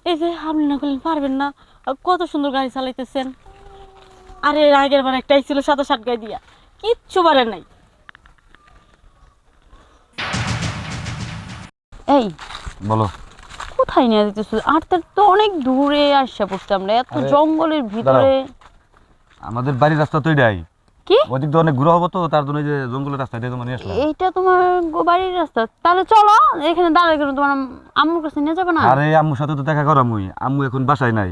এই যে আপনি না করলেন পারবেন না, কত সুন্দর গাড়ি চালাইতেছেন। আরে আগের বার একটাই ছিল 27 গায়ে দিয়া, কিচ্ছু পারে নাই। এই বলো। কোথায় নিয়ে যেতেছ? আর তার তো অনেক দূরে আসা পড়ছে, আমরা এত আরে, জঙ্গলের ভিতরে। আমাদের বাড়ির রাস্তা তো এটাই। কি ওদিক তো অনেক ঘুরা হবো, তো তার জন্য এই যে জঙ্গলের রাস্তা এটা তোমার নিয়ে আসলাম। এইটা তোমার বাড়ির রাস্তা? তাহলে চলো এখানে দাঁড়াই কেন, তোমার আম্মুর কাছে নিয়ে যাবে না? আরে আম্মুর সাথে তো দেখা করা মুই, আম্মু এখন বাসায় নাই।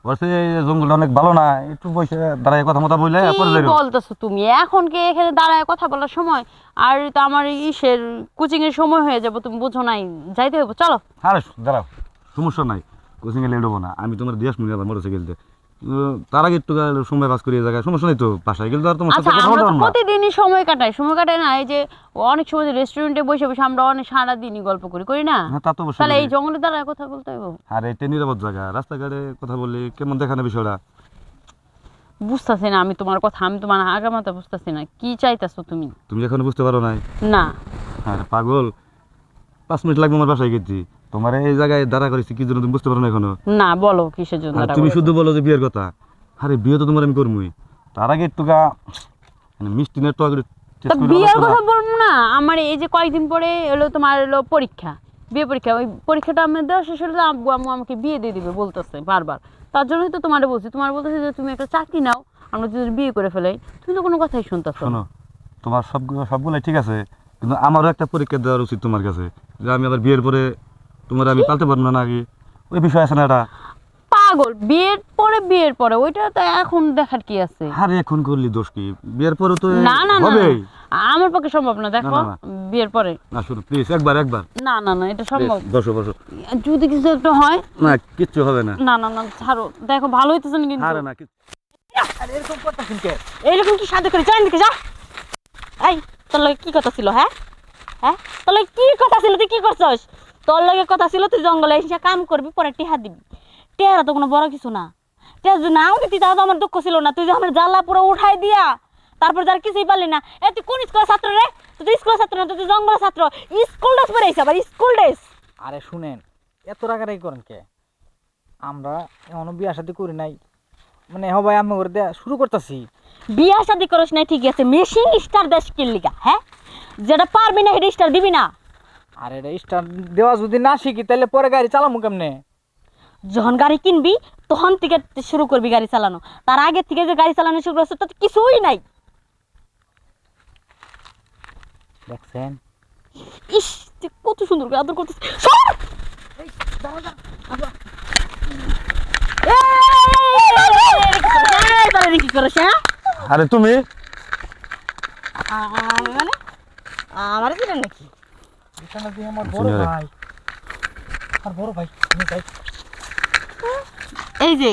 বলছে জঙ্গলটা অনেক ভালো না, একটু বসে দাঁড়ায় কথা মতো বললে পরে যাই। কি বলতেছো তুমি? এখন কি এখানে দাঁড়ায় কথা বলার সময়? আর তো আমার ইসের কোচিং এর সময় হয়ে যাবে, তুমি বুঝো নাই? যাইতে হবে, চলো। আরে দাঁড়াও, সমস্যা নাই, কোচিং এ লেট হবো না, আমি তোমার দিয়ে আসবো আবার মোটরসাইকেলতে। তার আগে একটু সময় পাস করিয়ে জায়গায়, সমস্যা নেই তো, বাসায় গেলে তো আর তোমার সাথে আচ্ছা, কথা আমরা বলতে তো পারবো না। প্রতিদিনই সময় কাটাই না? এই যে অনেক সময় রেস্টুরেন্টে বসে বসে আমরা অনেক সারাদিনই গল্প করি না? হ্যাঁ, তা তো অবশ্যই তাহলে করি। এই জঙ্গলের দ্বারা কথা বলতে হবে? আর এটা নিরাপদ জায়গা, রাস্তাঘাটে কথা বললে কেমন দেখানো বিষয়টা। বুঝতেছি না আমি তোমার কথা, আমি তোমার আগামাথা বুঝতেছি না, কি চাইতেছো তুমি? তুমি এখনো বুঝতে পারো নাই? না। আরে পাগল, 5 মিনিট লাগবে আমার বাসায় গেছি, তোমার এই জায়গায় দাঁড়া করেছি কি জন্য তুমি বুঝতে পারো না এখনো? না, বলো কিসের জন্য আর এটা তুমি বলো। শুধু বলো যে বিয়ের কথা। আরে বিয়ে তো তোমার আমি করবই, তার আগে একটু মানে মিষ্টি নেট তো আগে তা টেস্ট করে বিয়ের লাগতো না? কথা বলবো না? আমার এই যে কয়েকদিন পরে এলো তোমার পরীক্ষা, বিয়ে পরীক্ষা। ওই পরীক্ষাটা আমি দেওয়া শেষ হলে আব্বু আম্মু আমাকে বিয়ে দিয়ে দিবে বলতেছে বারবার। তার জন্যই তো তোমার বলছি, তোমার বলতেছে যে তুমি একটা চাকরি নাও, আমরা যদি বিয়ে করে ফেলাই। তুমি তো কোনো কথাই শুনতেছো না। শোনো, তোমার সবগুলাই ঠিক আছে, কিন্তু আমারও একটা পরীক্ষা দেওয়ার উচিত তোমার কাছে, যে আমি আবার বিয়ের পরে তোমার আমি পালতে পারবো না নাকি, ওই বিষয় আছে না এটা। পাগল, বিয়ের পরে ওইটা তো এখন দেখার কি আছে? আরে এখন করলি দোষ কি, বিয়ের পরে তো না না না, হবেই। আমার পক্ষে সম্ভব না, দেখো। না, না, না। বিয়ের পরে না শুনো প্লিজ, একবার। না না না, এটা সম্ভব। Please, বসো বসো। যদি কিছু একটা হয়। না, কিচ্ছু হবে না। না না না, ছাড়ো, দেখো ভালো হইতেছে না কিন্তু। আরে না আরে এরকম করতেছেন কে? এইরকম কি সাথে করে চাই দিকে যা। এই, তোর লগে কি কথা ছিল? হ্যাঁ হ্যাঁ, তোর লগে কি কথা ছিল? তুই কি করছস? তোর লগে কথা ছিল তুই জঙ্গলে এসে কাম করবি, পরে টিহা দিবি। টিহারা তো কোনো বড় কিছু না। টিহা যদি নাও দিতি তাও তো আমার দুঃখ ছিল না। তুই যে আমার জ্বালা পুরো উঠাই দিয়া তারপর যার কিছুই পারলি না। এ তুই কোন স্কুলের ছাত্র রে? তুই তো স্কুলের ছাত্র না, তুই জঙ্গলের ছাত্র। স্কুল ড্রেস পরে আইস, আবার স্কুল ড্রেস। আরে শুনেন, এত রাগারাগি করেন কে? আমরা এখনো বিয়া শাদি করি নাই, মানে ভাই আমি করে দেয়া শুরু করতেছি। বিয়া শাদি করস নাই ঠিক আছে, মেশিন স্টার দেশ কিনলিগা? হ্যাঁ, যেটা পারবি না সেটা স্টার দিবি না। আর এটা স্টার্ট দেওয়া যদি না শিখি তাহলে পরে গাড়ি চালামু কেমনে? যখন গাড়ি কিনবি তখন থেকে শুরু করবি গাড়ি চালানো। তার আগে থেকে যে গাড়ি চালানো শুরু করছে তাতে কিছুই নাই। দেখছেন? ইস, তুই কত সুন্দর করে আদর করতেছিস। সর! এই, তাহলে কি করিস, হ্যাঁ? আরে তুমি মানে আমার কি নাকি? এখানে দিয়ে আমার বড় সিনিয়রে। ভাই, আর বড় ভাই আমি যাই। এই যে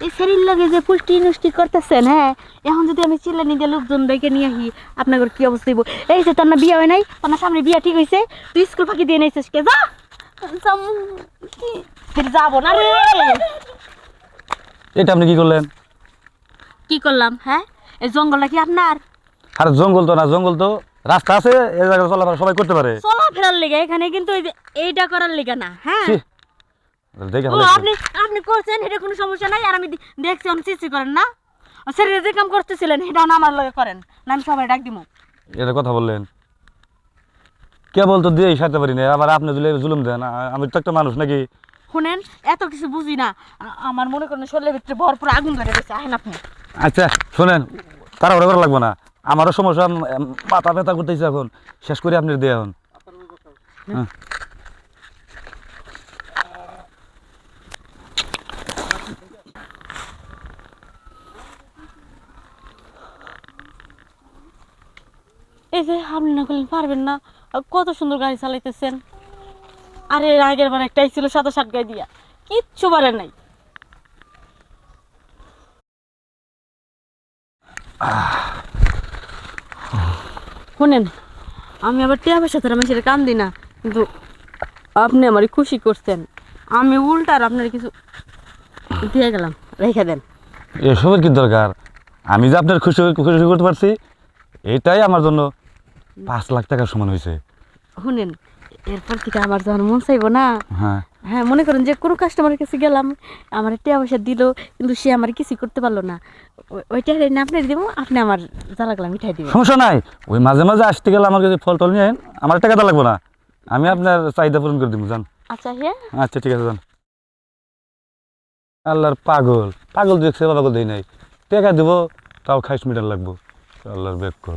এই শরীর লাগে যে পুষ্টি নষ্টি করতেছেন, হ্যাঁ, এখন যদি আমি চিল্লানি দিয়ে লোকজন ডেকে নিয়ে আসি, আপনার কি অবস্থা হইব? এই যে তোর না বিয়ে হয় নাই, তোর না সামনে বিয়া ঠিক হয়েছে, তুই স্কুল ফাঁকি দিয়ে নিয়েছিস কে? যা যাবো না রে। এটা আপনি কি করলেন? কি করলাম? হ্যাঁ, এই জঙ্গলটা কি আপনার? আরে জঙ্গল তো না, জঙ্গল তো রাস্তা আছে, এই জায়গায় চলাফেরা সবাই করতে পারে। চলাফেরার লেগে এখানে, কিন্তু এই যে এইটা করার লেগে না। হ্যাঁ, ছি, দেখে ও ভালো আপনি আপনি করছেন, এটা কোনো সমস্যা নাই। আর আমি দেখছি আপনি চিচি করেন না, শরীরে যে কাম করতেছিলেন সেটাও না আমার লগে করেন না, আমি সবাই ডাক দিব। এটা কথা বললেন, কেবল তো দিয়ে সারতে পারি না, আবার আপনি দিলে জুলুম দেন। আমি তো একটা মানুষ নাকি? শুনেন, এত কিছু বুঝি না। আমার মনে করেন শরীরের ভিতরে ভরপুর আগুন ধরে গেছে। আহেন আপনি। আচ্ছা শোনেন, তাড়াহুড়া করা লাগবে না, আমারও সমস্যা, মাথা ব্যথা করতেছে এখন, শেষ করে আপনি দিয়ে এখন। হ্যাঁ। এই যে আপনি না করলেন পারবেন না, কত সুন্দর গাড়ি চালাইতেছেন। আরে আগের বার একটাই ছিল 27 গায়ে দিয়া, কিচ্ছু পারে নাই। শুনেন, আমি আবার টিয়া পয়সা ধরে আমি সেটা কান দিই না, কিন্তু আপনি আমারই খুশি করছেন। আমি উল্টার আপনার কিছু দিয়ে গেলাম, রেখে দেন। এসবের কি দরকার? আমি যে আপনার খুশি খুশি করতে পারছি, এটাই আমার জন্য 5 লাখ টাকার সমান হয়েছে। শুনেন, এরপর থেকে আমার যখন মন চাইবো না, হ্যাঁ হ্যাঁ মনে করেন যে কোনো কাস্টমারের কাছে গেলাম, আমার টাকা পয়সা দিল কিন্তু সে আমার কিছু করতে পারলো না, ওইটা না আপনি দিব, আপনি আমার জ্বালাগলা মিঠাই দিবেন। সমস্যা নাই, ওই মাঝে মাঝে আসতে গেলে আমার কাছে ফল টল নিয়ে আইন, আমার টাকা দেওয়া লাগবো না, আমি আপনার চাহিদা পূরণ করে দিব জান। আচ্ছা হ্যাঁ আচ্ছা ঠিক আছে যান। আল্লাহর পাগল, পাগল দেখছে পাগল দেই নাই, টাকা দেবো তাও খাইস মিটার লাগবো, আল্লাহর বেক কর।